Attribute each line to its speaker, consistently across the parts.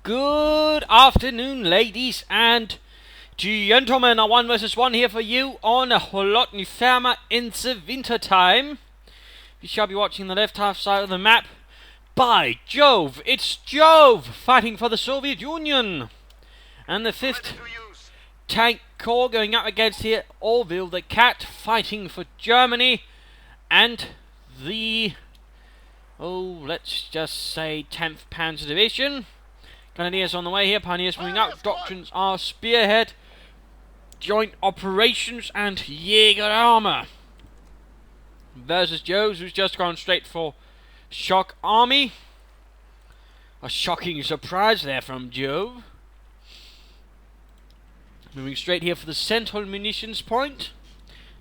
Speaker 1: Good afternoon, ladies and gentlemen. A 1 versus 1 here for you on a whole lot firmer in the winter time. We shall be watching the left half side of the map. By Jove, it's Jove fighting for the Soviet Union. And the 5th Tank Corps going up against here Orvillethecat fighting for Germany. And the, let's just say 10th Panzer Division. Grenadiers on the way here, Pioneers moving up, Doctrines are Spearhead, Joint Operations and Jaeger Armor. Versus Jove, who's just gone straight for Shock Army. A shocking surprise there from Jove. Moving straight here for the central munitions point.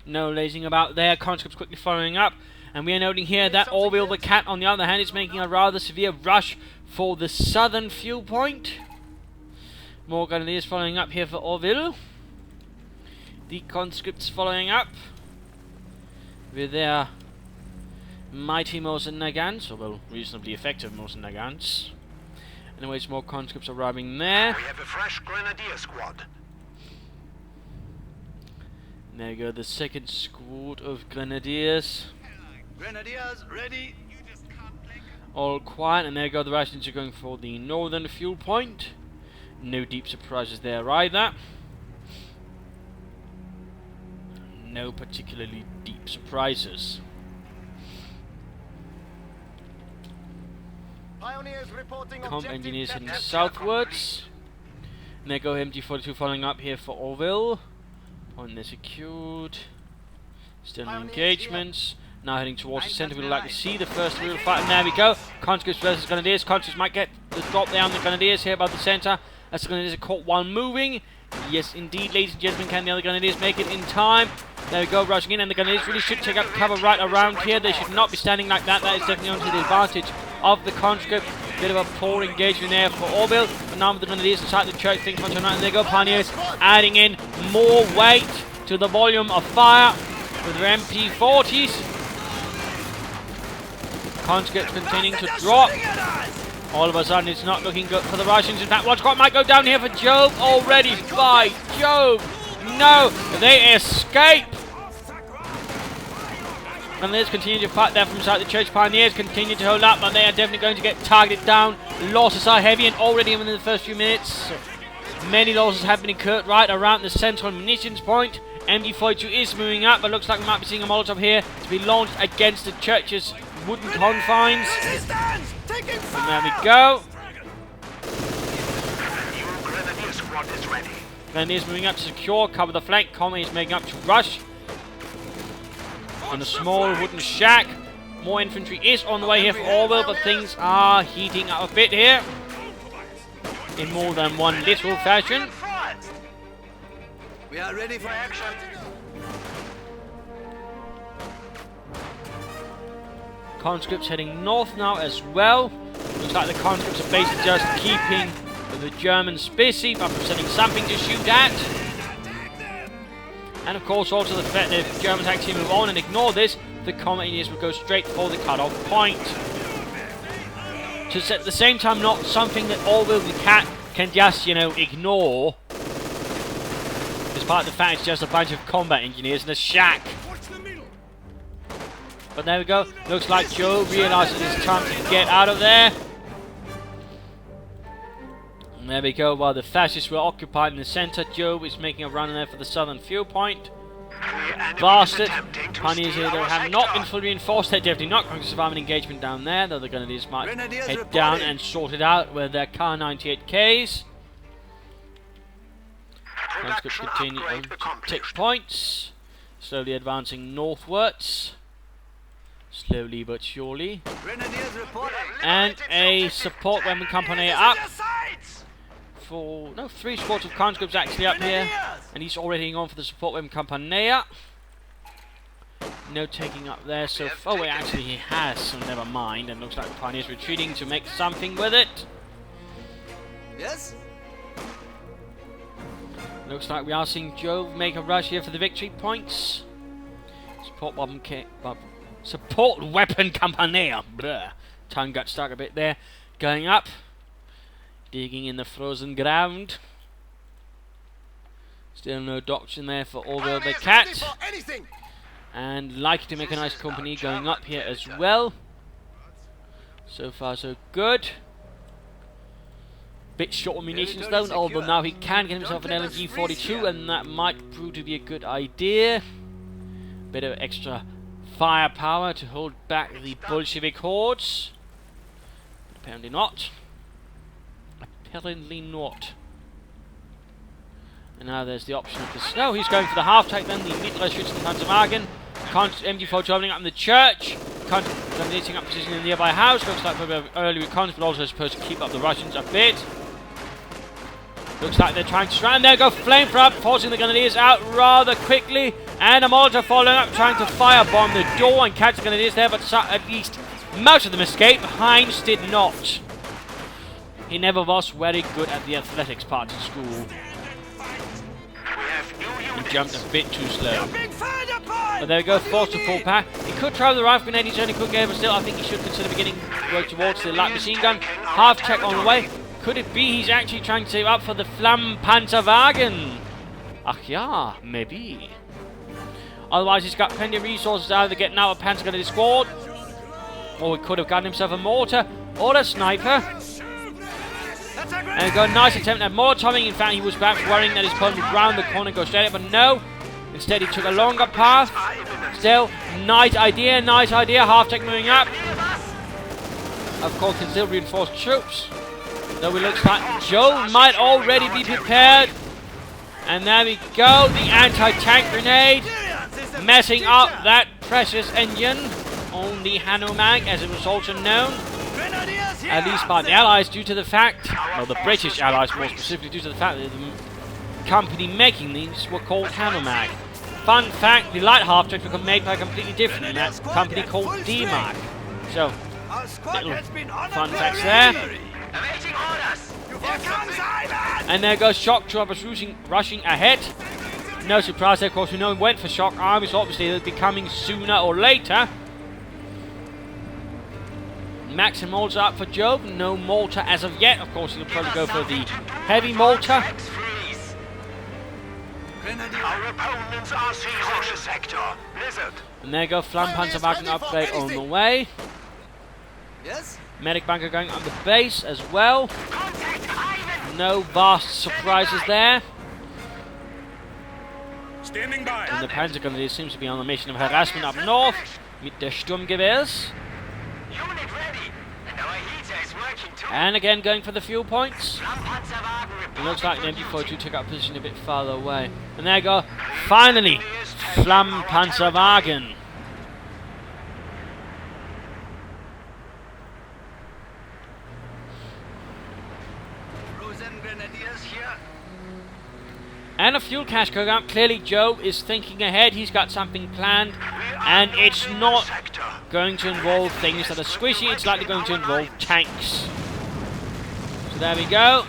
Speaker 1: No lazing about there, conscripts quickly following up. And we are noting here that Orvillethecat, on the other hand, is making a rather severe rush for the southern fuel point. More Grenadiers following up here for Orville. The conscripts following up with their mighty Mosin Nagants, or well, reasonably effective Mosin Nagants. Anyways, more conscripts arriving there.
Speaker 2: We have a fresh Grenadier squad.
Speaker 1: And there we go, the second squad of Grenadiers.
Speaker 2: Grenadiers ready.
Speaker 1: All quiet, and there go the Russians are going for the northern fuel point. No deep surprises there either. No particularly deep surprises. Comp engineers heading southwards. And there go MG42 following up here for Orville. Point there secured. Still no engagements. Now heading towards the centre, we'd like to see the first real fight, and there we go. Conscripts versus Grenadiers. Conscripts might get the drop there on the Grenadiers here above the centre. As the Grenadiers are caught while moving. Yes, indeed, ladies and gentlemen, can the other Grenadiers make it in time? There we go, rushing in, and the Grenadiers really should take up cover right around here. They should not be standing like that. That is definitely onto the advantage of the conscript. Bit of a poor engagement there for Orville. But now with the Grenadiers inside the church, things much on that. And there go Pioneers, adding in more weight to the volume of fire with their MP40s. Conscripts continuing to drop. All of a sudden, it's not looking good for the Russians. In fact, one squad might go down here for Jove already. By Jove! No! They escape! And let's continue to fight there from inside the church. Pioneers continue to hold up, but they are definitely going to get targeted down. Losses are heavy, and already within the first few minutes, many losses have been incurred right around the central munitions point. MG42 is moving up, but looks like we might be seeing a Molotov here to be launched against the church's wooden confines. And there we go.
Speaker 2: Grenadier squad is ready.
Speaker 1: Grenadiers moving up to secure, cover the flank. Commie is making up to rush. On a small wooden shack. More infantry is on the way here for Orville, but things are heating up a bit here. In more than one literal fashion.
Speaker 2: We are ready for action.
Speaker 1: Conscripts heading north now as well. Looks like the conscripts are basically just keeping the Germans busy by presenting something to shoot at. And of course also the fact that if Germans actually move on and ignore this, the Communists will go straight for the cut-off point. So at the same time, not something that Orvillethecat can just, ignore. Despite the fact it's just a bunch of combat engineers in a shack. But there we go. Looks like Jove realizes it's time to get out of there. And there we go. While the fascists were occupied in the centre, Jove is making a run there for the southern fuel point. Bastard. Pioneers here have not been fully reinforced. They're definitely not going to survive an engagement down there, though the Grenadiers might head down and sort it out with their Kar-98Ks. Conscripts continue to take points. Slowly advancing northwards. Slowly but surely. And a support weapon company up. Three squads of conscripts actually up here. And he's already on for the support weapon company. No taking up there so far. Oh wait, actually he has, so never mind. And looks like the Pioneers retreating to make something with it.
Speaker 3: Yes?
Speaker 1: Looks like we are seeing Jove make a rush here for the victory points. Support weapon company. Tongue got stuck a bit there. Going up. Digging in the frozen ground. Still no doctrine there for Orvillethecat. And likely to make a nice company going up here as well. So far so good. Bit short of munitions though, although now he can get himself an LMG-42 and that might prove to be a good idea. Bit of extra firepower to hold back the Bolshevik hordes. But apparently not. Apparently not. And now there's the option of the snow. He's going for the half-tank then, the Mittler shoots the Panzerwagen. MG4 opening up in the church. Dominating up position in the nearby house. Looks like a bit of early recon, but also supposed to keep up the Russians a bit. Looks like they're trying to surround. There go flamethrower, forcing the Grenadiers out rather quickly. And a Molotov following up, trying to firebomb the door and catch the Grenadiers there, but at least most of them escaped. Heinz did not. He never was very good at the athletics part of school. He jumped a bit too slow. But there we go, forced to full pack. He could try with the rifle grenade, he certainly could get it, but still I think he should consider beginning to work towards the light machine gun. Half check on the way. Could it be he's actually trying to save up for the Flampanzerwagen? Ach ja, maybe. Otherwise he's got plenty of resources either getting out of Panzer Grenadier squad, or he could have gotten himself a mortar or a sniper. And he got a nice attempt at Molotoving. In fact, he was perhaps worrying that his opponent would round the corner and go straight at, but no. Instead, he took a longer path. Still, nice idea, half-tech moving up. Of course, can still reinforce troops. Though it looks like Jove might already be prepared. And there we go, the anti-tank grenade. Messing up that precious engine on the Hanomag, as it was also known. At least by the Allies, due to the fact, well, the British Allies more specifically, due to the fact that the company making these were called Hanomag. Fun fact, the light half-track were made by a completely different company called DMAG. So, little fun facts there. And there goes shock troopers rushing ahead. No surprise there, of course, we know he went for shock armies, obviously they'll be coming sooner or later. Max and Malta up for Jove, no Malta as of yet. Of course, he'll probably go for the heavy Malta. And there you go, Flampanzerwagen upgrade on the way. Medic bunker going on the base as well. No vast surprises there. And the Panzer Grenadier seems to be on a mission of harassment up north with the Sturmgewehrs. And again going for the fuel points. It looks like the MG42 took up position a bit farther away. And there you go, finally, Flampanzerwagen. And a fuel cache going up. Clearly Jove is thinking ahead, he's got something planned. And it's not going to involve things that are squishy, it's likely going to involve tanks. So there we go.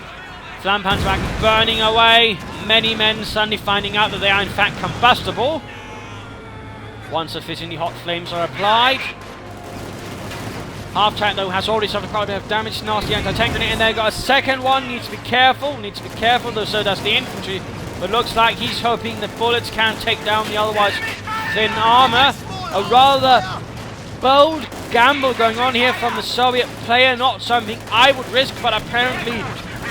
Speaker 1: Flampanzerwagen burning away. Many men suddenly finding out that they are in fact combustible once sufficiently hot flames are applied. Half-tank though has already suffered quite a bit of damage. Nasty anti-tank grenade, and there got a second one. Needs to be careful, though so does the infantry. But looks like he's hoping the bullets can take down the otherwise thin armor. A rather bold gamble going on here from the Soviet player. Not something I would risk, but apparently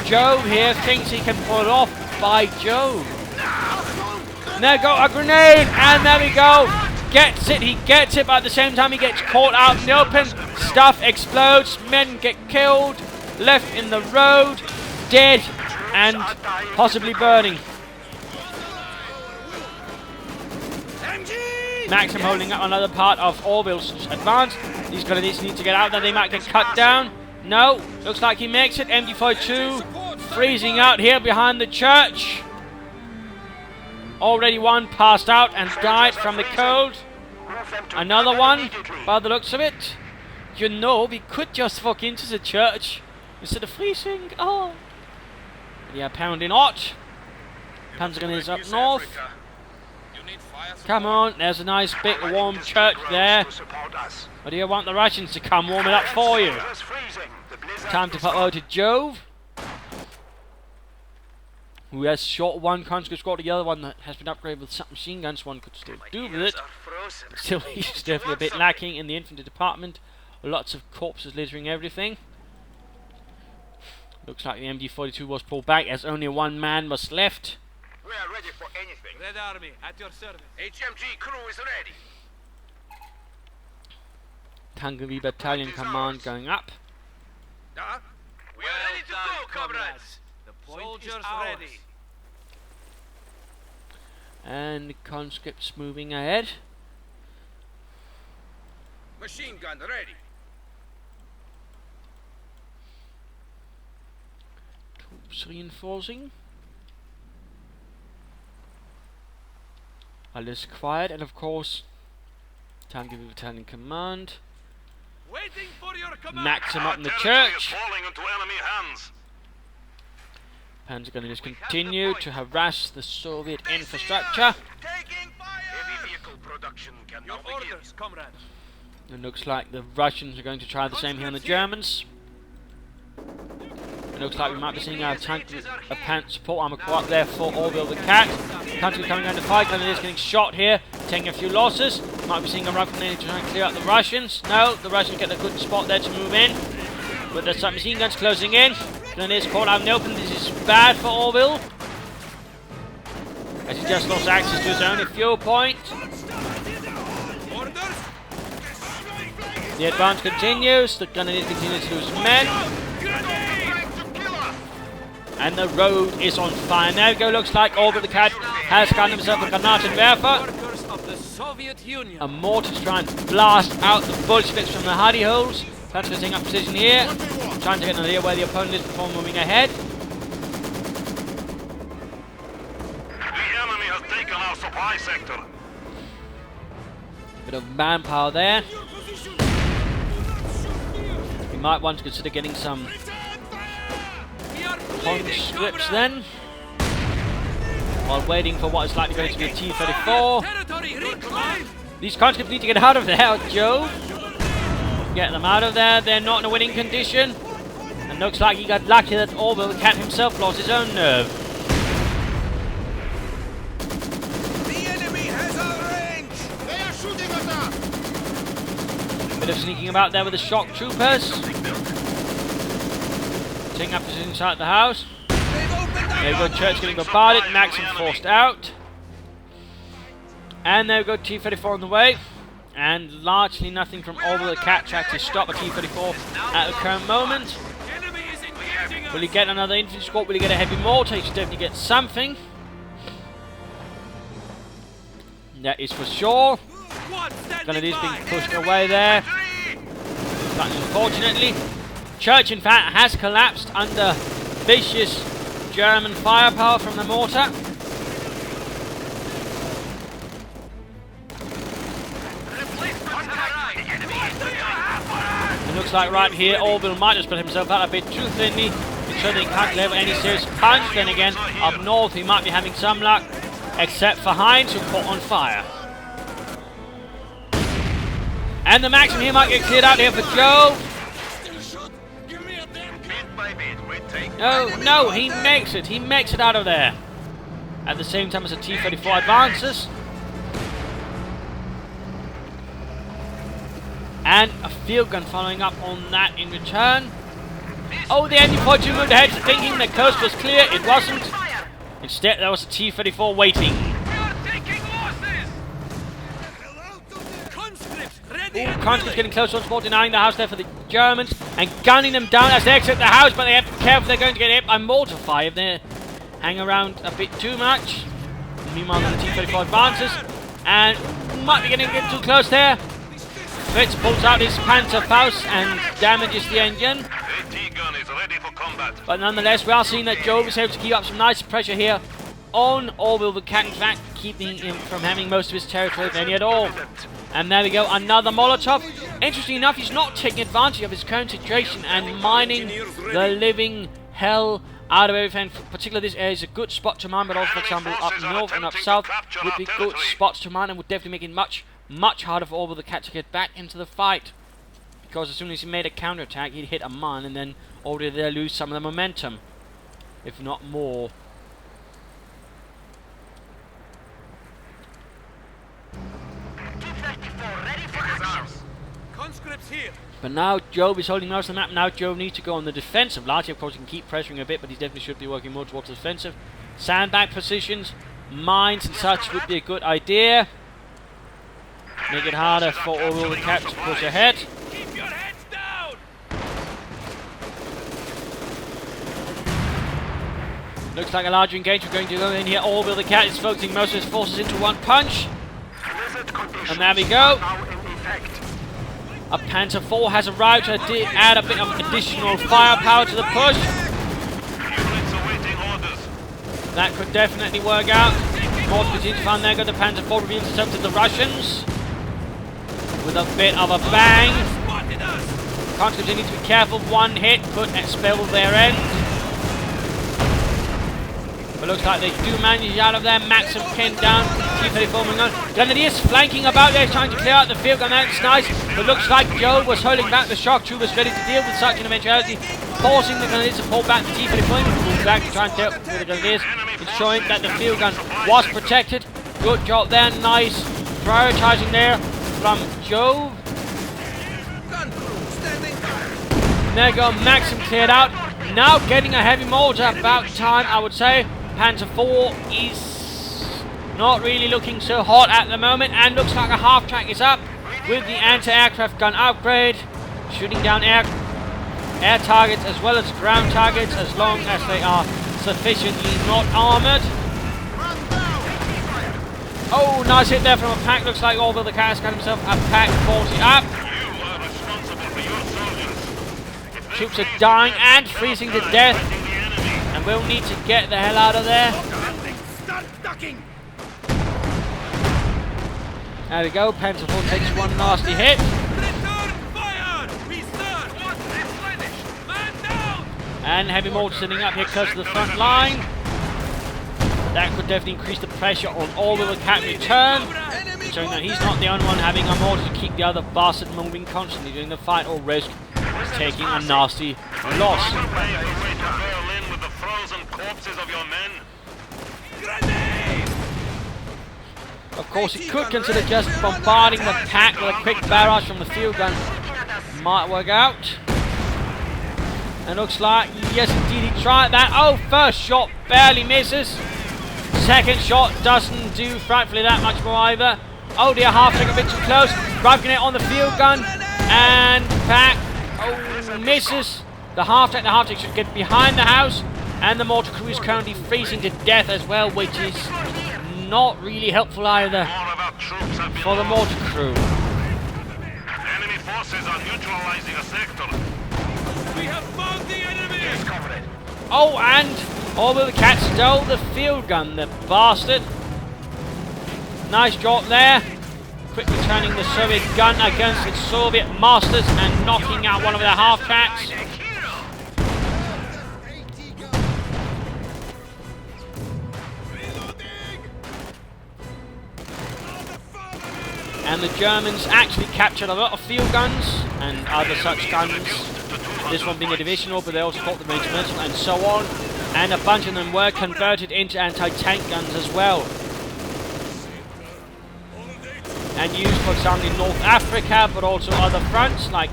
Speaker 1: Jove here thinks he can pull it off by Jove. And there go a grenade, and there we go. He gets it, but at the same time he gets caught out in the open. Stuff explodes, men get killed, left in the road, dead, and possibly burning. Maxim holding up another part of Orville's advance. These Grenadiers need to get out there, they might get cut down. No, looks like he makes it. MG42 freezing out here behind the church. Already one passed out and died from the cold. Another one, by the looks of it. You know, we could just walk into the church instead of freezing. Oh. Yeah, apparently not. Panzer Grenadiers up north. Come on, there's a nice big warm church there. Or do you want the Russians to come warm it up for you? Time to put over to Jove. who has shot one conscript squad, the other one that has been upgraded with submachine guns. One could still do with it. Still, he's definitely a bit lacking in the infantry department. Lots of corpses littering everything. Looks like the MD-42 was pulled back as only one man was left.
Speaker 2: We are ready for anything.
Speaker 3: Red Army, at your service.
Speaker 2: HMG crew is ready.
Speaker 1: Tankery Battalion Command going up.
Speaker 2: We are ready to go, comrades.
Speaker 3: The point
Speaker 2: Soldiers
Speaker 3: is ours.
Speaker 2: ready.
Speaker 1: And the conscripts moving ahead.
Speaker 2: Machine gun ready.
Speaker 1: Troops reinforcing. All is quiet, and of course, Tankery Battalion Command.
Speaker 3: Waiting for your command.
Speaker 1: Maxim up in the church. Panzer going to just continue to harass the Soviet infrastructure.
Speaker 2: Taking fire. Heavy vehicle production
Speaker 3: Your
Speaker 2: cannot begin.
Speaker 3: orders, comrades.
Speaker 1: It looks like the Russians are going to try the same here on the Germans. It looks like we might be seeing our tank support armor corps up there for Orvillethecat. Country coming under fire, Grenadiers getting shot here, taking a few losses. Might be seeing a rifle grenade to try and clear out the Russians. No, the Russians get a good spot there to move in. But the submachine guns closing in. Grenadiers caught out in the open. This is bad for Orville, as he just lost access to his only fuel point.
Speaker 3: Orders.
Speaker 1: The advance continues. The Grenadiers continue to lose men. And the road is on fire. There we go. Looks like Orvillethecat has gotten himself a Granatenwerfer.
Speaker 3: Workers of the Soviet Union.
Speaker 1: A mortar to try and blast out the Bolsheviks from the hidey holes. That's setting up position here. Trying to get an idea where the opponent is before moving ahead.
Speaker 2: The enemy has taken our supply sector.
Speaker 1: Bit of manpower there. We might want to consider getting some
Speaker 3: We are bleeding,
Speaker 1: conscripts
Speaker 3: comrades.
Speaker 1: then, while waiting for what is likely going to be a T-34.
Speaker 3: Territory reclaimed.
Speaker 1: These conscripts need to get out of there, Jove. Get them out of there. They're not in a winning condition. And looks like he got lucky that Orvillethecat himself lost his own nerve.
Speaker 3: The enemy has our range. They are shooting at us.
Speaker 1: Bit of sneaking about there with the shock troopers. Taking up position inside the house.
Speaker 3: They've opened
Speaker 1: There we go, church getting bombarded. Maxim forced out. And there we go, T-34 on the way. And largely nothing from Orvillethecat to actually stop a T-34 at the current moment.
Speaker 3: Enemy is engaging us.
Speaker 1: Will he get another infantry squad? Will he get a heavy mortar? He should definitely get something. That is for sure.
Speaker 3: Squad standing
Speaker 1: Grenadiers
Speaker 3: by.
Speaker 1: being pushed away there. But unfortunately, church in fact has collapsed under vicious German firepower from the mortar. It looks like right here Orville might just put himself out a bit too thinly, so they can't deliver any serious punch. Then again, up north he might be having some luck, except for Heinz, who caught on fire. And the Maxim here might get cleared out here for Jove.
Speaker 2: Bit by bit, we take.
Speaker 1: No, he makes it. He makes it out of there. At the same time as the T-34 advances. And a field gun following up on that in return. Oh, the MD-42 moved ahead thinking the coast was clear. It wasn't. Instead, there was a T-34 waiting. Conscripts getting close once more, denying the house there for the Germans and gunning them down as they exit the house, but they have to be careful, they're going to get hit by mortar fire if they hang around a bit too much. Meanwhile, the T-34 advances and might be getting a bit too close there. Fritz pulls out his Panzerfaust and damages the engine.
Speaker 2: AT gun is ready for combat.
Speaker 1: But nonetheless, we are seeing that Jove is able to keep up some nice pressure here on Orvillethecat, in fact, keeping him from having most of his territory, if any at all. And there we go, another Molotov. Interesting enough, he's not taking advantage of his current situation and mining the living hell out of everything. Particularly this area is a good spot to mine, but also, for example, up north and up south would be good spots to mine and would definitely make it much harder for Orvillethecat to get back into the fight. Because as soon as he made a counterattack, he'd hit a mine and then already there lose some of the momentum, if not more. But now Jove is holding most of the map. Now Jove needs to go on the defensive. Largely, of course, he can keep pressuring a bit, but he definitely should be working more towards the defensive. Sandbag positions, mines and such would be a good idea. Make it harder for Orvillethecat to push ahead.
Speaker 3: Keep your heads down!
Speaker 1: Looks like a larger engagement going to go in here. Orvillethecat is focusing most of his forces into one punch. And there we go. A Panzer IV has arrived to add a bit of additional firepower to the push. That could definitely work out. More to continue to find there. Got the Panzer IV reveals itself to the Russians with a bit of a bang. Can't continue to be careful. One hit could expel their end. But looks like they do manage out of there. Maxim pinned down. T-34 moving on. Grenadiers flanking about there, trying to clear out the field gun. That's nice. But looks like Jove was holding back the shock troopers, ready to deal with such an eventuality, forcing the Grenadiers to pull back the T-34. Move back to try and deal with the Grenadiers, ensuring that the field gun was protected. Good job there. Nice prioritizing there from Jove. And there you go. Maxim cleared out. Now getting a heavy mortar. About time, I would say. Panzer IV is not really looking so hot at the moment, and looks like a half track is up with the anti-aircraft gun upgrade, shooting down air targets as well as ground targets as long as they are sufficiently not armoured. Oh, nice hit there from a pack. Looks like Orvillethecat has got himself a pack 40 up. Troops are dying and freezing to death, and we'll need to get the hell out of there. There we go. Panzer IV takes one nasty hit. And heavy mortar sitting up here close to the front line. That could definitely increase the pressure on Orvillethecat return, showing that he's not the only one having a mortar to keep the other bastard moving constantly during the fight, or risk taking a nasty loss. Of course, he could consider just bombarding the pack with a quick barrage from the field gun. Might work out. And looks like, yes indeed, he tried that. Oh, first shot barely misses. Second shot doesn't do frightfully that much more either. Oh dear, half track a bit too close. Rubbing it on the field gun. And pack. Oh, misses. The half track should get behind the house. And the mortar crew is currently freezing to death as well, which is not really helpful either for the mortar crew.
Speaker 2: Enemy forces are neutralizing a sector.
Speaker 3: We have found the enemy!
Speaker 1: Oh, and Orvillethecat stole the field gun, the bastard. Nice job there. Quickly turning the Soviet gun against its Soviet masters and knocking out one of their half tracks. And the Germans actually captured a lot of field guns and other such guns. This one being a divisional, but they also caught the regimental and so on. And a bunch of them were converted into anti-tank guns as well. And used, for example, in North Africa, but also other fronts, like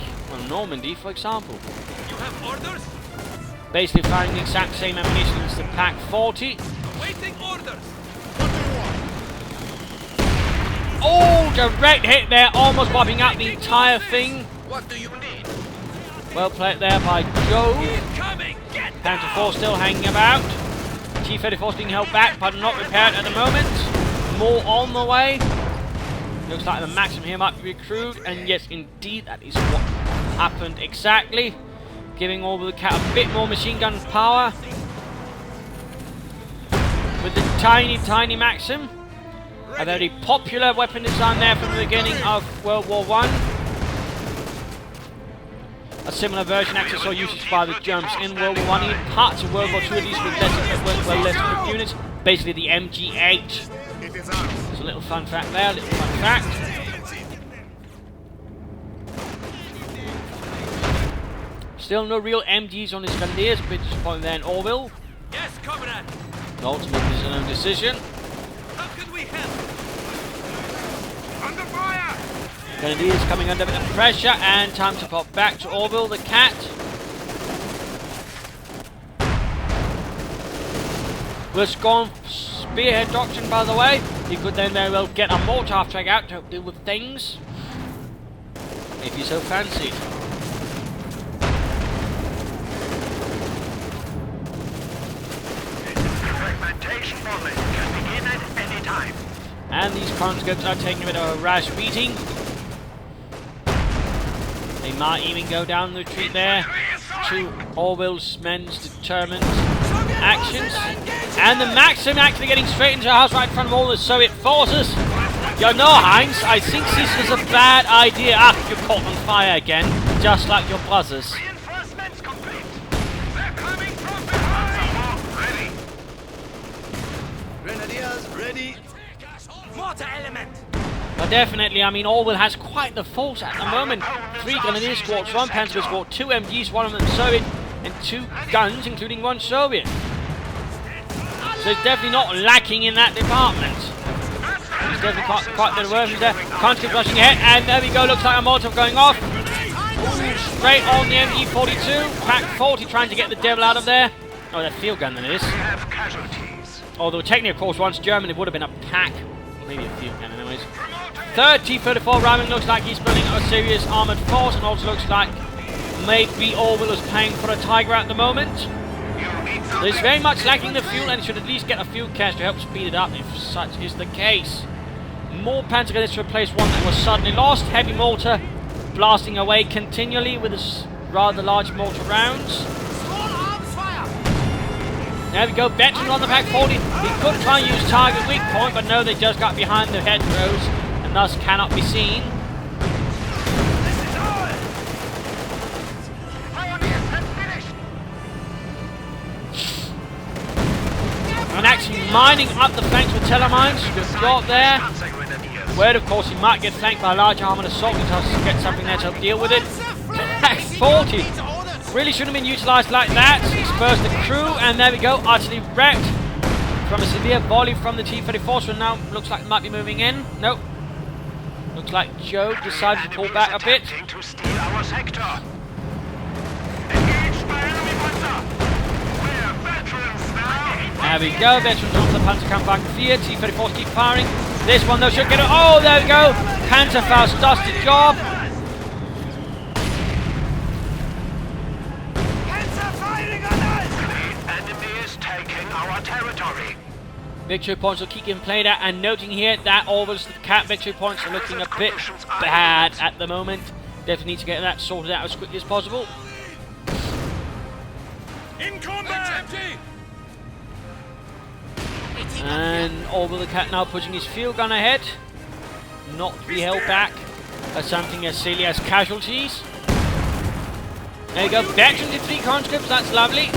Speaker 1: Normandy, for example.
Speaker 3: You have orders?
Speaker 1: Basically firing the exact same ammunition as the Pack 40.
Speaker 3: Awaiting orders!
Speaker 1: Oh, direct hit there, almost wiping out the entire thing.
Speaker 3: What do you need?
Speaker 1: Well played there by Jove.
Speaker 3: Coming! Get
Speaker 1: Panzer IV still hanging about. T-34 is being held back, but not repaired at the moment. More on the way. Looks like the Maxim here might be recruited, and yes, indeed, that is what happened exactly. Giving Orvillethecat a bit more machine gun power. With the tiny, tiny Maxim. A very popular weapon design there from the beginning of World War I. A similar version actually saw usage by the Germans in World War I, in parts of World War II, at least with less equipped units. Basically the MG8. There's a little fun fact there, a little fun fact. Still no real MGs on his Grenadiers, bit disappointing there in Orville.
Speaker 3: Yes, comrade!
Speaker 1: Ultimately, his own decision.
Speaker 3: How can we help? Under fire!
Speaker 1: Grenadiers coming under a bit of pressure, and time to pop back to Orvillethecat. Was gone spearhead doctrine, by the way. He could then very well get a mortar half track out to help deal with things, if you so fancied.
Speaker 2: Fragmentation movement can begin at any time.
Speaker 1: And these conscripts are taking a bit of a rash beating. They might even go down the retreat there. To Orville's men's determined actions. And the Maxim actually getting straight into the house right in front of all the Soviet forces. You know, Heinz, I think this was a bad idea. Ah, you caught on fire again, just like your brothers.
Speaker 2: Reinforcements complete. They're coming from behind. Ready.
Speaker 3: Grenadiers ready.
Speaker 2: Mortar element.
Speaker 1: But definitely, I mean, Orville has quite the force at the moment. 3 Grenadier squads, 1 Panzer squad, 2 MGs, 1 of them Soviet, and 2 guns, including 1 Soviet. So it's definitely not lacking in that department. There's definitely quite a bit of work there. Conscript rushing ahead, and there we go, looks like a mortar going off. Straight on the MG42, Pack 40 trying to get the devil out of there. Oh, that field gun that is.
Speaker 2: Have casualties.
Speaker 1: Although technically, of course, once German, it would have been a pack. Maybe a field gun anyways. 30-34 Ramming looks like he's building a serious armoured force, and also looks like maybe Orville is paying for a Tiger at the moment. There's very much lacking the fuel, and should at least get a fuel cache to help speed it up if such is the case. More Panzer Grenadiers to replace one that was suddenly lost. Heavy mortar blasting away continually with his rather large mortar rounds. There we go, veteran on the Pack 40. He could try and use target weak point, but no, they just got behind the hedgerows and thus cannot be seen. And actually mining up the flanks with telemines. Good job there. Where, of course, he might get flanked by a large armoured assault and has to get something there to help deal with it. Pack 40 really shouldn't have been utilised like that. Disperse the crew, and there we go, utterly wrecked from a severe volley from the T-34. So now looks like it might be moving in. Nope. Looks like Jove decided to pull back a bit.
Speaker 2: To steal our sector. Engaged by enemy panzer. We're veterans now.
Speaker 1: There we go, veterans onto the Panzerkampfwagen 4. T-34s keep firing. This one though should get it. Oh, there we go. Panzerfaust does the job.
Speaker 2: Territory.
Speaker 1: Victory points will keep getting played at, and noting here that Orvillethecat victory points are looking a bit bad at the moment. Definitely need to get that sorted out as quickly as possible.
Speaker 3: In combat!
Speaker 1: And Orvillethecat now pushing his field gun ahead, not to be held back by something as silly as casualties. There you go, veterans in 3 conscripts, that's lovely.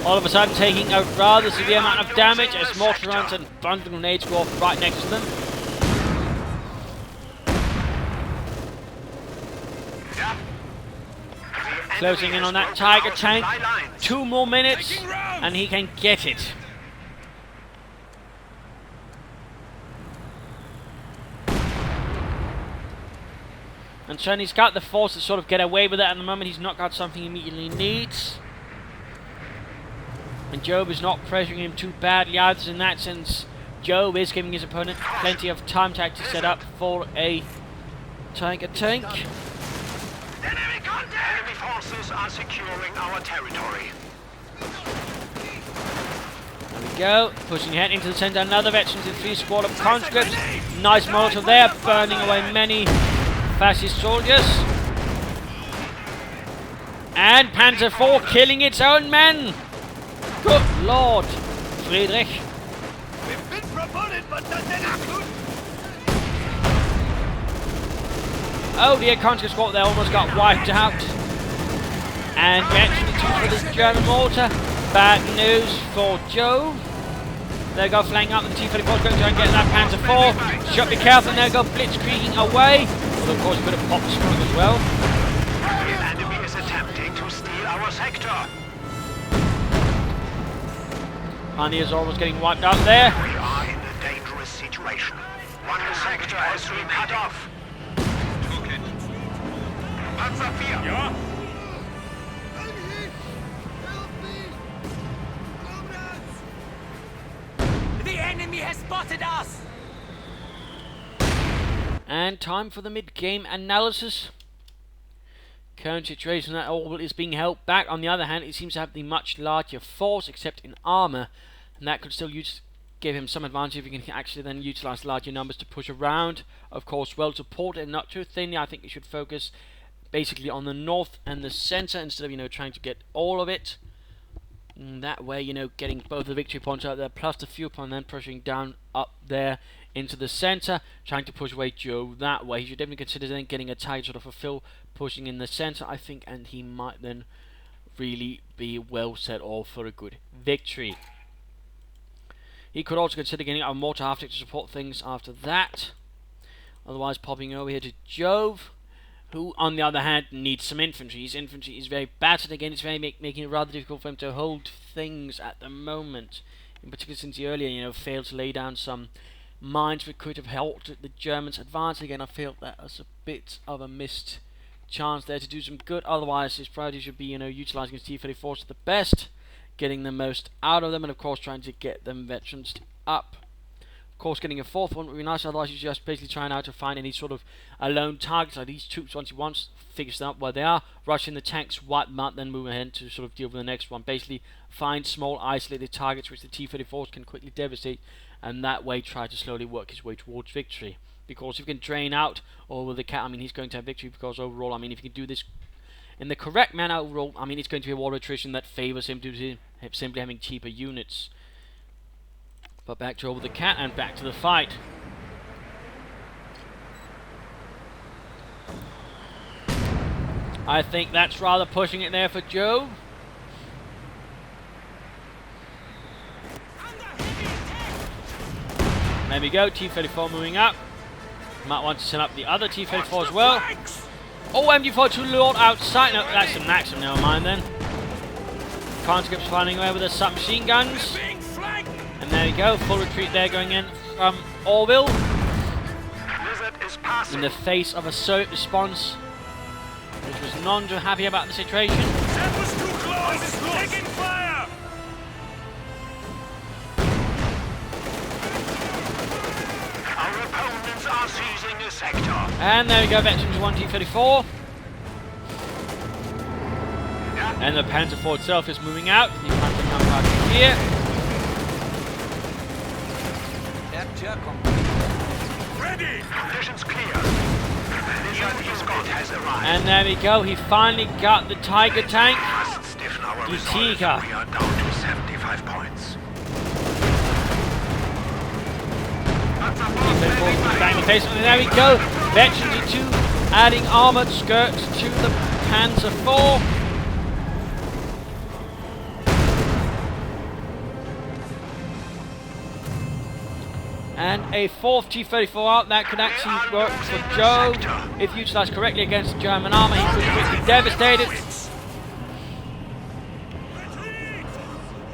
Speaker 1: All of a sudden taking a rather severe amount of damage as mortar rounds and bundle grenades go off right next to them. Closing in on that Tiger tank. 2 more minutes and he can get it. And so he's got the force to sort of get away with it at the moment. He's not got something he immediately needs. And Jove is not pressuring him too badly either in that sense. Jove is giving his opponent plenty of time to actually set up for a Tiger tank.
Speaker 2: Enemy forces are securing our territory.
Speaker 1: There we go. Pushing ahead into the centre. Another veterans in 3 squad of conscripts. Nice Molotov there. Burning away many fascist soldiers. And Panzer IV killing its own men. Good Lord, Friedrich.
Speaker 3: We've been promoted, but nothing happened.
Speaker 1: Oh dear, conscript squad there almost got wiped out. And actually 2 for the German mortar. Bad news for Jove. There you go, flanking up the T-34 going to try and get that Panzer IV. Should be careful, and there you go, blitzkrieging away. Although of course he could have popped the screw as well.
Speaker 2: The enemy is attempting to steal our sector.
Speaker 1: Pioneers almost getting wiped out there.
Speaker 2: We are in a dangerous situation. One sector has been cut off. Took it. Panzer 4.
Speaker 3: Ja?
Speaker 4: The enemy has spotted us!
Speaker 1: And time for the mid-game analysis. Current situation that Orville is being held back. On the other hand, it seems to have the much larger force, except in armor, and that could still give him some advantage if he can actually then utilize larger numbers to push around. Of course, well supported and not too thinly. I think he should focus basically on the north and the center instead of trying to get all of it. And that way, getting both the victory points out there plus the fuel point, then pushing down up there into the center, trying to push away Jove that way. He should definitely consider then getting a tight sort of fulfill pushing in the center, I think, and he might then really be well set off for a good victory. He could also consider getting a mortar half to support things after that. Otherwise, popping over here to Jove, who, on the other hand, needs some infantry. His infantry is very battered again. It's very making it rather difficult for him to hold things at the moment. In particular, since he earlier, failed to lay down some mines which could have helped the Germans advance. Again, I feel that was a bit of a missed chance there to do some good. Otherwise, his priority should be, utilizing his T-34s to the best, getting the most out of them, and of course, trying to get them veterans up. Of course, getting a fourth one would be nice. Otherwise, he's just basically trying out to find any sort of alone targets like these troops. Once he figures out where they are, rush in the tanks, wipe them out, then move ahead to sort of deal with the next one. Basically, find small isolated targets which the T-34s can quickly devastate, and that way try to slowly work his way towards victory. Because if he can drain out Orvillethecat, he's going to have victory. Because overall, if he can do this in the correct manner, overall, it's going to be a war attrition that favors him due to him simply having cheaper units. But back to Orvillethecat and back to the fight. I think that's rather pushing it there for Jove. There we go, T-34 moving up. Might want to send up the other T-34 as well. Oh, MG4 to Lord outside. No, that's a Maxim, never mind then. Conscripts flying away with the submachine guns. And there we go, full retreat there going in from Orville. In the face of a Soviet response, which was none too happy about the situation.
Speaker 3: That was too close! Taking fire!
Speaker 2: Our opponents are seizing the sector.
Speaker 1: And there we go, Veterans 1 T-34. And the Panzer IV itself is moving out. The Panzer comes out here.
Speaker 3: Ready!
Speaker 2: Conditions clear. The escort has arrived.
Speaker 1: And there we go, he finally got the Tiger tank.
Speaker 2: Must stiffen our
Speaker 1: The
Speaker 2: resolve.
Speaker 1: Tiger.
Speaker 2: We are down to 75 points.
Speaker 1: Bang the face. And there we go, Veterans 2 adding armoured skirts to the Panzer IV. And a fourth T-34 out, that could actually work for Jove. If utilised correctly against the German armour, he could be quickly devastated.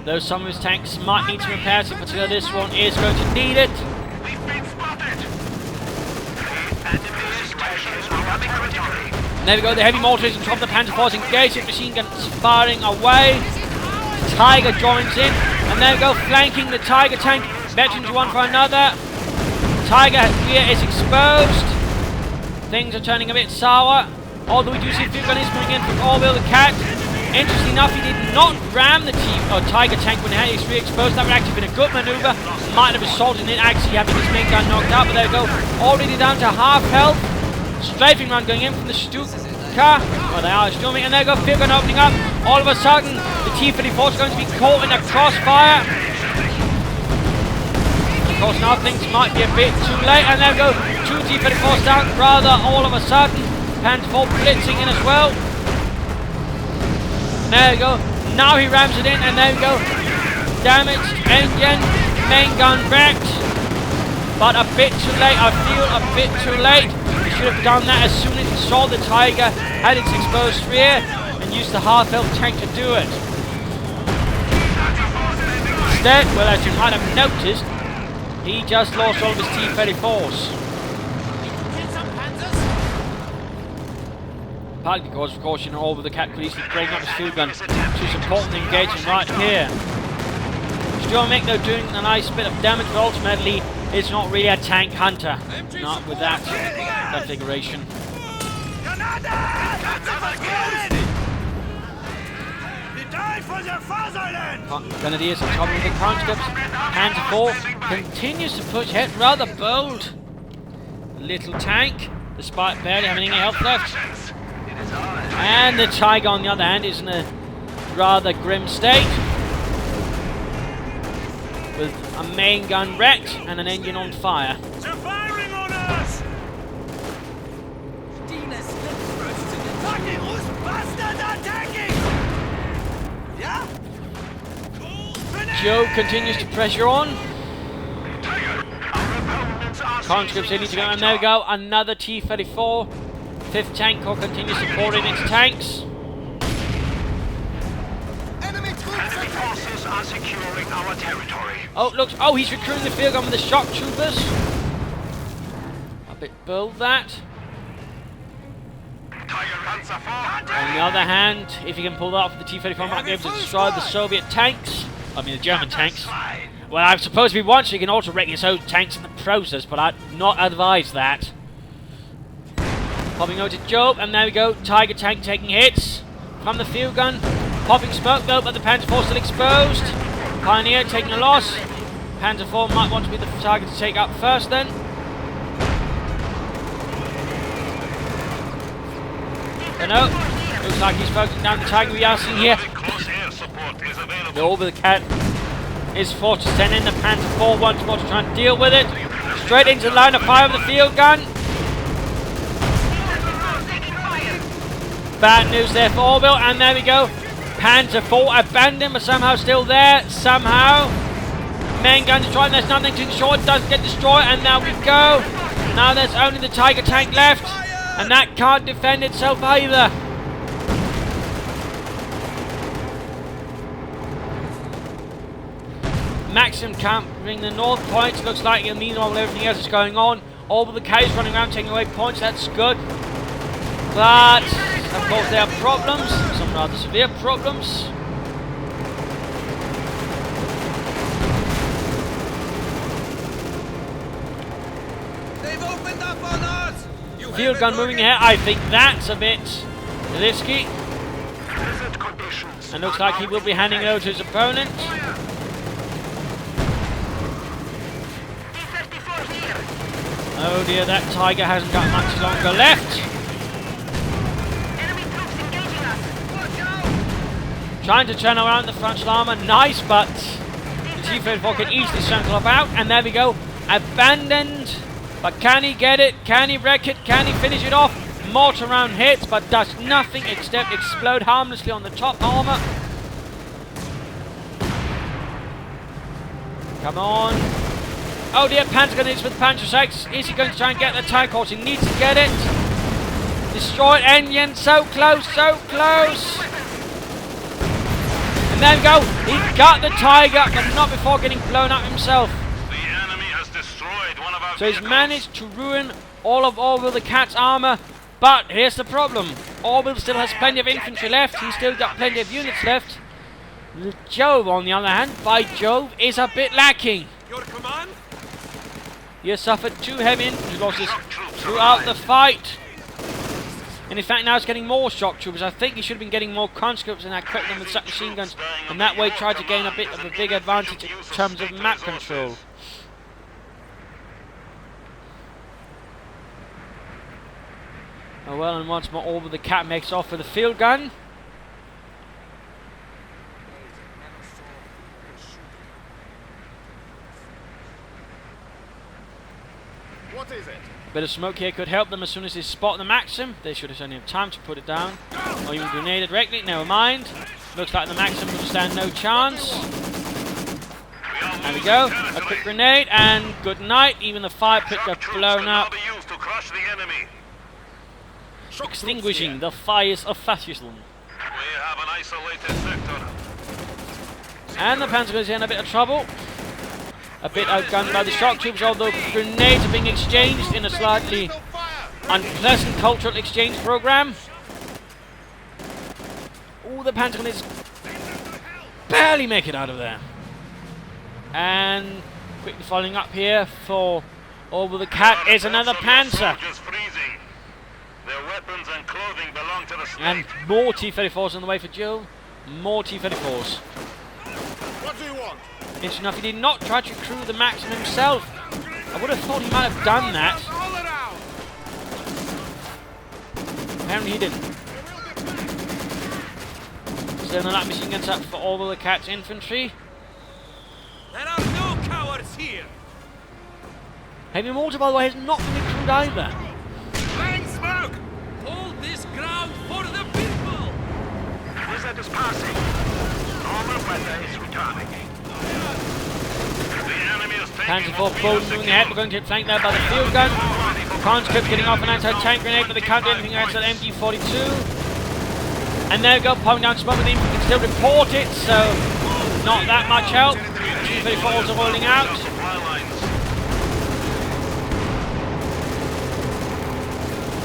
Speaker 1: Though some of his tanks might need some repairs, in particular this one is going to need it.
Speaker 2: We've been spotted. The enemy's situation is becoming critical.
Speaker 1: And there we go, the heavy mortars on top of the Panzer IVs engaged with machine guns firing away. Tiger joins in, and there we go, flanking the Tiger tank. Veterans one for another. Tiger here is exposed. Things are turning a bit sour. Although we do see field gunners coming in from Orvillethecat. Interestingly enough, he did not ram the Tiger tank when it was re-exposed. That would actually have been a good maneuver. Might have resulted in it actually having his main gun knocked out. But there we go. Already down to half health. Strafing run going in from the Stuka. Well, they are storming. And there we go. Field gun opening up. All of a sudden, the T-34 is going to be caught in a crossfire. Of course, now things might be a bit too late, and there we go, two T-34s down, rather all of a sudden, Panzer IV blitzing in as well. And there we go, now he rams it in, and there we go, damaged engine, main gun wrecked, but a bit too late, I feel a bit too late. He should have done that as soon as he saw the Tiger had its exposed rear, and used the half-health tank to do it. Instead, well, as you might have noticed, He just lost all of his T-34s.
Speaker 4: Kill some panzers.
Speaker 1: Partly because, of course, you know, Orvillethecat could easily bring up his field gun to support the engagement right here. Still make no doing a nice bit of damage, but ultimately it's not really a tank hunter. Not with that configuration. Grenadiers are top of the conscripts. Panzer 4 continues to push ahead, rather bold. Little tank, despite barely having any health left. And the Tiger, on the other hand, is in a rather grim state, with a main gun wrecked and an engine on fire.
Speaker 3: They're firing on us!
Speaker 1: Jove continues to pressure on. Conscripts need to go, and there we go, another T-34. 5th Tank Corps continues supporting its tanks.
Speaker 2: Enemy forces are securing our territory.
Speaker 1: Oh, look, oh, he's recruiting the field gun with the shock troopers. A bit bold, that. On the other hand, if he can pull that off with the T-34, might be able to destroy the Soviet tanks. I mean, the German tanks. Well, I'm supposed to be one, so you can also wreck his own tanks in the process, but I'd not advise that. Popping over to Jove, and there we go. Tiger tank taking hits from the field gun. Popping smoke though, but the Panzer 4 still exposed. Pioneer taking a loss. Panzer 4 might want to be the target to take up first then. But no, looks like he's focusing down the Tiger we are seeing here. The Orvillethecat is forced to send in the Panzer 4 once more to try and deal with it. Straight into the line of fire of the field gun. Bad news there for Orville, and there we go. Panzer 4 abandoned, but somehow still there. Somehow. Main gun destroyed, there's nothing to ensure it doesn't get destroyed, and now we go. Now there's only the Tiger tank left, and that can't defend itself either. Maxim covering the north points. Looks like, meanwhile, everything else is going on. Orvillethecat is running around taking away points. That's good. But, of course, there are problems. Some rather severe problems.
Speaker 3: They've opened up on us!
Speaker 1: Field gun moving ahead. I think that's a bit risky. And looks like he will be handing it over to his opponent. Oh dear, that Tiger hasn't got much longer left. Trying to turn around the frontal armour, nice, but the T-34 can easily circle about, and there we go, abandoned. But can he get it? Can he wreck it? Can he finish it off? Mortar round hits, but does nothing except explode harmlessly on the top armour. Come on. Oh dear, Panzer grenades with Panzer 6. Is he going to try and get the tank horse? He needs to get it. Destroyed engine, so close, so close. And there we go. He got the Tiger, but not before getting blown up himself.
Speaker 2: The enemy has destroyed one of our
Speaker 1: So he's managed to ruin all of Orvillethecat armour. But here's the problem. Orville still has plenty of infantry left. He's still got plenty of units left. Jove, on the other hand, by Jove, is a bit lacking.
Speaker 3: Your command?
Speaker 1: He has suffered 2 heavy infantry losses throughout the fight. And in fact now he's getting more shock troopers. I think he should have been getting more conscripts and equipped them with submachine guns, and that way try to gain a bit of a big advantage in terms of map control. Oh well, and once more Orvillethecat makes off with a field gun.
Speaker 3: What is it?
Speaker 1: Bit of smoke here could help them as soon as they spot the Maxim. They should have only have time to put it down. Or even grenade it directly, never mind. Looks like the Maxim will stand no chance. There we go, a quick grenade and good night. Even the fire pit got blown up, extinguishing the fires of fascism.
Speaker 2: We have an isolated sector.
Speaker 1: And the Panzer is in a bit of trouble. a bit outgunned by the shock troops, although grenades are being exchanged in a slightly unpleasant cultural exchange program. Oh, the Panzer grenades barely make it out of there. And quickly following up here for Orvillethecat is another Panzer.
Speaker 2: Their weapons and clothing belong to the state.
Speaker 1: And more T-34s on the way for Jove. More T-34s.
Speaker 3: What do you want?
Speaker 1: Interesting enough, he did not try to crew the Maxim himself. I would have thought he might have done that.
Speaker 3: All around.
Speaker 1: Apparently he didn't. So the light machine guns up for Orvillethecat's infantry.
Speaker 4: There are no cowards here.
Speaker 1: Heavy mortar, by the way, has not been crewed either.
Speaker 3: Laying smoke.
Speaker 4: Hold this ground for the people.
Speaker 2: Wizard is passing. Normal weather is returning. The enemy is taking
Speaker 1: Panzer IV bold moving ahead. We're going to get flanked there by the field gun. Conscript getting off an anti-tank grenade, but they can't do anything against that MG42. And there we go, pouring down smoke, but the infantry can still report it, so not that much help. T-34s are rolling out.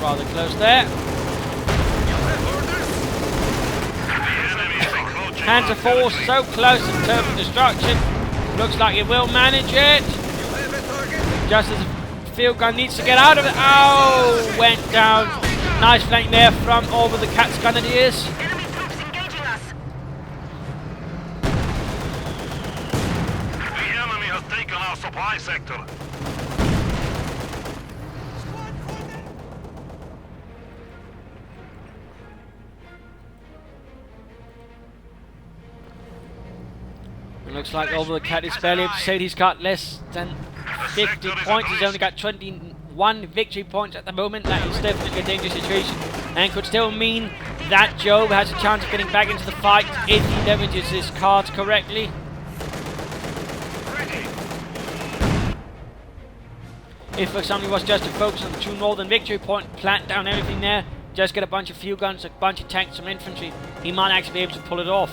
Speaker 1: Rather close there. Panzer IV so close in terms of destruction. Looks like it will manage it. Just as the field gun needs to get out of it. Oh, went down. Nice flank there from Orvillethecat Grenadiers.
Speaker 2: Enemy troops engaging us. The enemy has taken our supply sector.
Speaker 1: It looks like Orvillethecat is barely able to say he's got less than 50 points. He's only got 21 victory points at the moment. That is definitely a dangerous situation and could still mean that Jove has a chance of getting back into the fight if he leverages his cards correctly. If for example he was just to focus on the true northern victory point, plant down everything there, just get a bunch of field guns, a bunch of tanks, some infantry, he might actually be able to pull it off.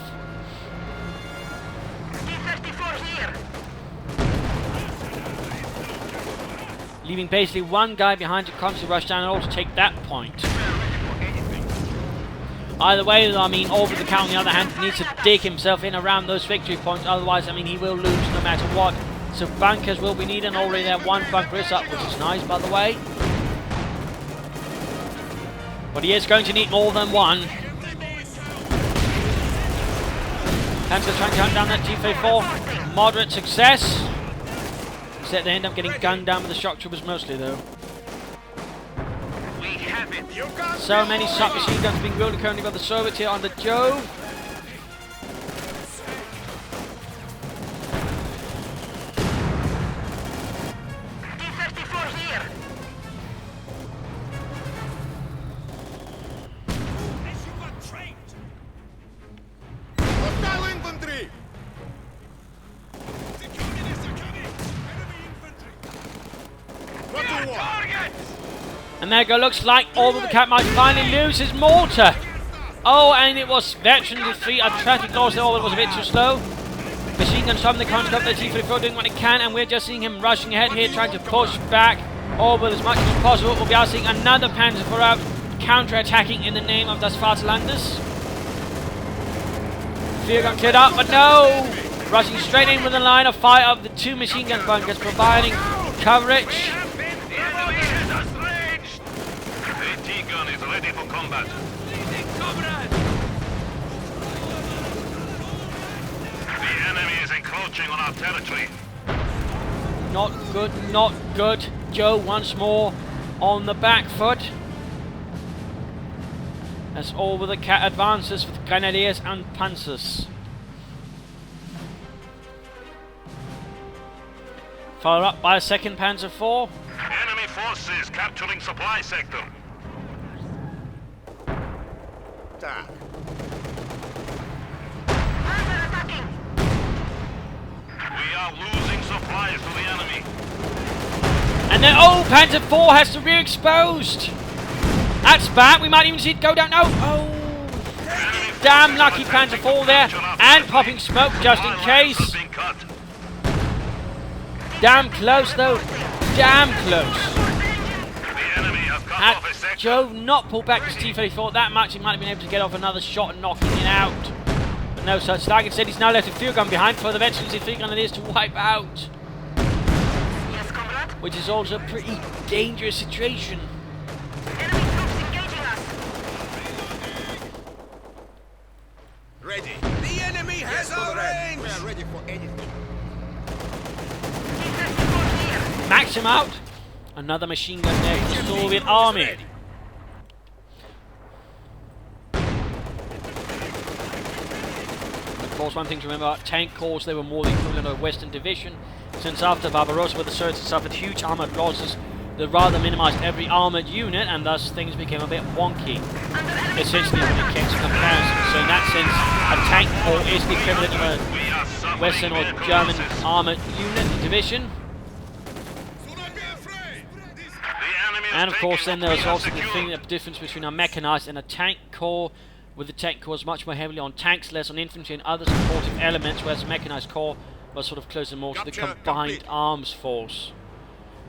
Speaker 1: Leaving basically one guy behind to constantly rush down and also take that point. Either way, I mean, Orvillethecat on the other hand needs to dig himself in around those victory points, otherwise, I mean, he will lose no matter what. So bunkers will be needed, and already there one bunker is up, which is nice, by the way. But he is going to need more than one. Panzer trying to hunt down that T-34. Moderate success. Except they end up getting gunned down with the shock troopers mostly, though.
Speaker 2: We have it.
Speaker 1: So many submachine guns being wielded currently by the Soviets here on the Jove.
Speaker 2: T-34 here.
Speaker 3: Hostile infantry. What do you want?
Speaker 1: And there go, looks like Orvillethecat might finally lose his mortar. Oh, and it was veteran defeat, a tragic loss there, although it was a bit too slow. Machine guns from the conscript, the T-34 doing what it can, and we're just seeing him rushing ahead here, trying to push back Orville as much as possible. We'll be out seeing another Panzer IV out, counter-attacking in the name of Das Vaterlandes. Field gun cleared up, but no! Rushing straight in with the line of fire of the two machine gun bunkers, providing coverage.
Speaker 2: Gun is ready for combat. The enemy is encroaching on our territory.
Speaker 1: Not good, not good. Joe once more on the back foot. As Orvillethecat advances with Grenadiers and Panzers. Followed up by a second Panzer IV.
Speaker 2: Enemy forces capturing supply sector. We are losing supplies to the enemy.
Speaker 1: And then, oh, Panzer IV has to be exposed. That's bad. We might even see it go down. No. Oh, damn lucky Panzer IV there. And popping smoke just in case. Damn close though. Damn close.
Speaker 2: The enemy has cut
Speaker 1: Had
Speaker 2: off his sector.
Speaker 1: Jove not pulled back his T-34 that much, he might have been able to get off another shot and knocking it out. But no such luck. Instead, he's now left a field gun behind for the veterans in field gun it is to wipe out.
Speaker 5: Yes, comrade.
Speaker 1: Which is also a pretty dangerous situation.
Speaker 5: Enemy troops engaging us.
Speaker 3: Ready. The enemy has our range. We are ready for anything.
Speaker 5: T-34 here.
Speaker 1: Max him out. Another machine gun there for the Soviet army. Of course, one thing to remember about tank corps, they were more the equivalent of a Western division, since after Barbarossa, where the Soviets suffered huge armoured losses, they rather minimised every armoured unit, and thus things became a bit wonky, essentially when it came to comparison. So in that sense, a tank corps is the equivalent of a
Speaker 2: We are suffering
Speaker 1: Western or
Speaker 2: medical
Speaker 1: German
Speaker 2: losses.
Speaker 1: armoured unit division.
Speaker 2: The enemy is
Speaker 1: And of course
Speaker 2: taking
Speaker 1: then there
Speaker 2: what
Speaker 1: was
Speaker 2: we have
Speaker 1: also the
Speaker 2: secured.
Speaker 1: thing, the difference between a mechanised and a tank corps, with the tank corps much more heavily on tanks, less on infantry and other supportive elements, whereas the mechanised corps was sort of closer more to the
Speaker 3: Capture
Speaker 1: combined
Speaker 3: complete.
Speaker 1: arms force.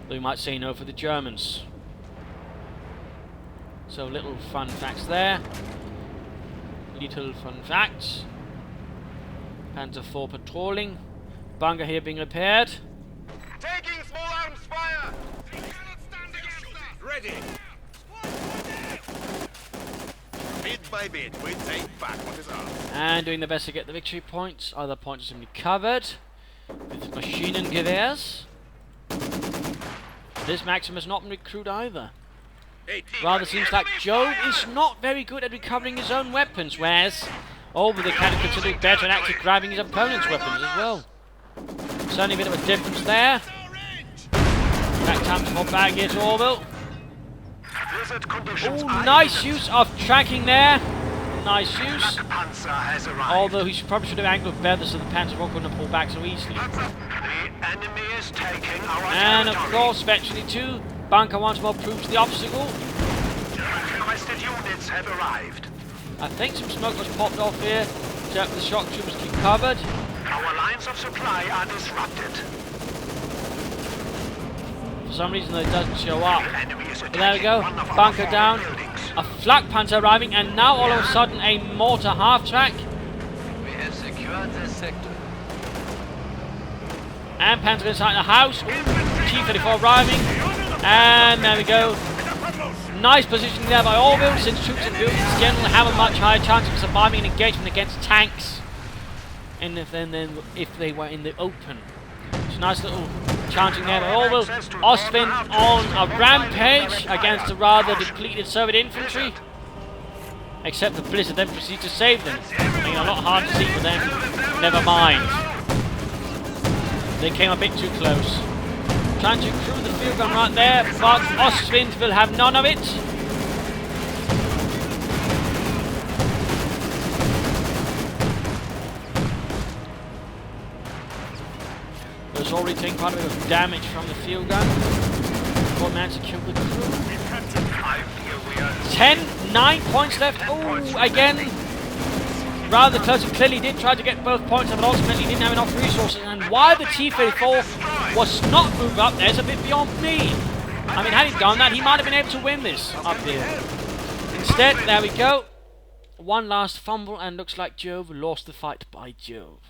Speaker 1: Though you might say no for the Germans. So little fun facts there. Little fun facts. Panzer IV patrolling. Bunker here being repaired.
Speaker 2: Taking small arms fire. We cannot stand against that.
Speaker 3: Ready. Bit by bit, we take back what is ours.
Speaker 1: And doing the best to get the victory points. Other points are simply covered with Maschinengewehrs. This Maxim has not been recruited either. Rather seems like Jove is not very good at recovering his own weapons, whereas Orvillethecat is considered better at actually grabbing his opponent's weapons as well. Certainly a bit of a difference there. Back time to fall back here to Orville.
Speaker 2: Blizzard conditions
Speaker 1: Oh,
Speaker 2: are
Speaker 1: nice
Speaker 2: imminent.
Speaker 1: use of tracking there. Nice use.
Speaker 2: Panzer has arrived.
Speaker 1: Although he probably should have angled better so the Panzer couldn't have pulled back so easily.
Speaker 2: The enemy is taking our
Speaker 1: And of
Speaker 2: territory.
Speaker 1: course, eventually too, Bunker once more proves the obstacle.
Speaker 2: Requested units have arrived.
Speaker 1: I think some smoke was popped off here to help the shock troopers keep covered.
Speaker 2: Our lines of supply are disrupted.
Speaker 1: For some reason, though, it doesn't show up.
Speaker 2: The enemy is
Speaker 1: But there we go,
Speaker 2: attacking one of our
Speaker 1: Bunker
Speaker 2: former
Speaker 1: down.
Speaker 2: buildings.
Speaker 1: A flak panzer arriving, and now all of a sudden a mortar half-track.
Speaker 6: We have secured this sector.
Speaker 1: And Panzer inside the house. T-34 arriving. And there we go. Nice positioning there by Orville, since troops in buildings generally have a much higher chance of surviving an engagement against tanks. And if they were in the open. So nice little charging there by Orville. Ostwind on a rampage against the rather depleted Soviet infantry. Except the Blizzard then proceeds to save them. Making it a lot harder to see for them. Never mind. They came a bit too close. Trying to crew the field gun right there, but Ostwind will have none of it. There's already taken quite a bit of damage from the field gun. Before managed to kill the crew. 9 points left. Oh, again. Rather close, and clearly did try to get both points, but ultimately didn't have enough resources. And why the T-34 was not moved up there is a bit beyond me. I mean, had he done that, he might have been able to win this up here. Instead, there we go. One last fumble, and looks like Jove lost the fight by Jove.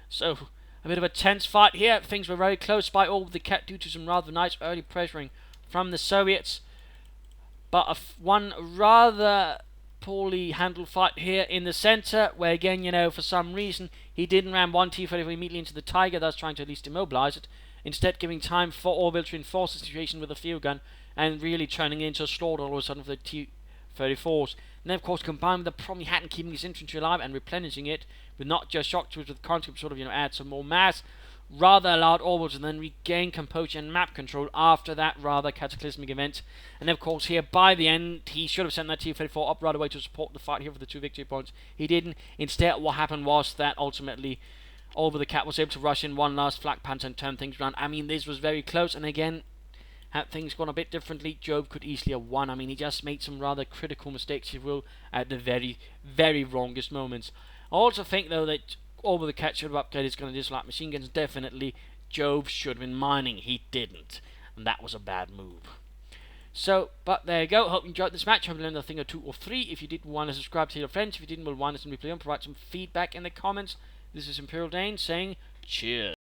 Speaker 1: So, a bit of a tense fight here. Things were very close by Orvillethecat due to some rather nice early pressuring from the Soviets. But one rather poorly handled fight here in the centre, where again, you know, for some reason, he didn't ram one T-34 immediately into the Tiger, thus trying to at least immobilise it, instead giving time for Orville to enforce the situation with a field gun, and really turning it into a slaughter all of a sudden for the T-34s. And then, of course, combined with the problem he had in keeping his infantry alive and replenishing it, with not just shock troops, with conscripts sort of, you know, add some more mass, rather allowed Orville to then regain composure and map control after that rather cataclysmic event. And of course here by the end he should have sent that T-34 up right away to support the fight here for the 2 victory points. He didn't. Instead what happened was that ultimately Orvillethecat was able to rush in one last flak panzer and turn things around. I mean, this was very close, and again, had things gone a bit differently, Jove could easily have won. I mean, he just made some rather critical mistakes, if you will, at the very, very wrongest moments. I also think though that Orvillethecat should have upgraded his gun to dislike machine guns, definitely, Jove should have been mining. He didn't. And that was a bad move. So, but there you go. Hope you enjoyed this match. Hope you learned a thing or two or three. If you did, want to subscribe to your friends. If you didn't, will want us to replay and provide some feedback in the comments. This is Imperial Dane saying cheers.